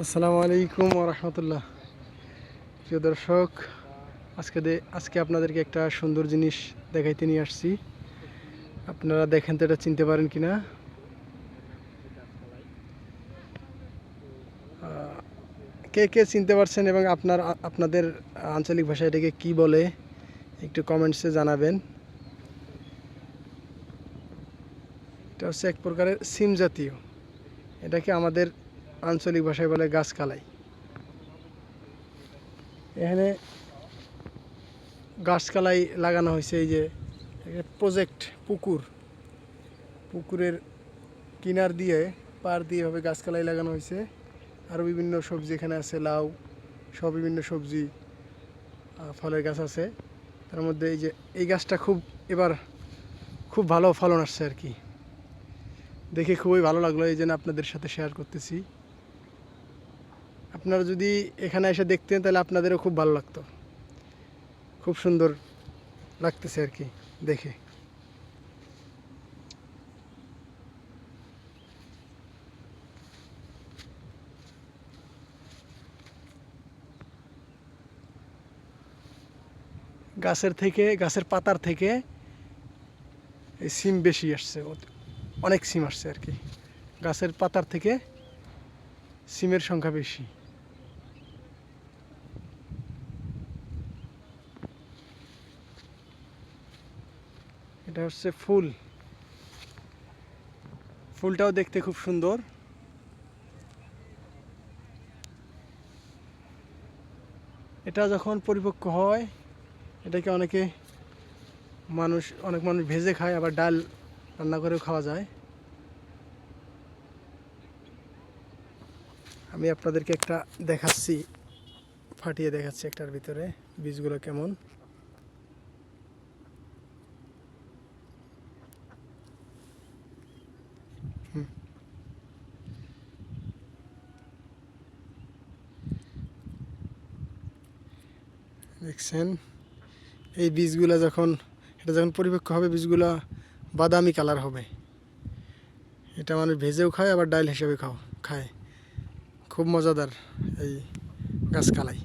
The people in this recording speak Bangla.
আসসালামু আলাইকুম ওয়া রাহমাতুল্লাহ। প্রিয় দর্শক, আজকে আপনাদেরকে একটা সুন্দর জিনিস দেখাইতে নিয়ে আসছি। আপনারা দেখেন তো এটা চিনতে পারেন কিনা। কে কে চিনতে পারছেন এবং আপনাদের আঞ্চলিক ভাষায় এটাকে কি বলে একটু কমেন্টসে জানাবেন। এটা হচ্ছে এক প্রকারের সিম জাতীয়। এটাকে আমাদের আঞ্চলিক ভাষায় বলে গাছকালাই। এখানে গাছকালাই লাগানো হয়েছে, এই যে প্রজেক্ট পুকুরের কিনার দিয়ে পার দিয়ে এভাবে গাছকালাই লাগানো হয়েছে। আরও বিভিন্ন সবজি এখানে আছে, লাউ সব বিভিন্ন সবজি ফলের গাছ আছে। তার মধ্যে এই যে এই গাছটা এবার খুব ভালো ফলন আসছে আর কি। দেখে খুবই ভালো লাগলো, এই জন্য আপনাদের সাথে শেয়ার করতেছি। আপনারা যদি এখানে এসে দেখতেন তাহলে আপনাদেরও খুব ভালো লাগতো। খুব সুন্দর লাগতেছে আর কি দেখে। গাছের পাতার থেকে এই সিম বেশি আসছে, অনেক সিম আসছে আর কি। গাছের পাতার থেকে সিমের সংখ্যা বেশি। এটা হচ্ছে ফুলটাও দেখতে খুব সুন্দর। এটা যখন পরিপক্ক হয় এটাকে অনেক মানুষ ভেজে খায়, আবার ডাল রান্না করেও খাওয়া যায়। আমি আপনাদেরকে একটা দেখাচ্ছি, ফাটিয়ে দেখাচ্ছি একটার ভিতরে বীজগুলো কেমন। দেখছেন এই বীজগুলো এটা যখন পরিপক্ক হবে বীজগুলো বাদামি কালার হবে। এটা মানুষ ভেজেও খায়, আবার ডাল হিসেবে খায়। খুব মজাদার এই গাছকালাই।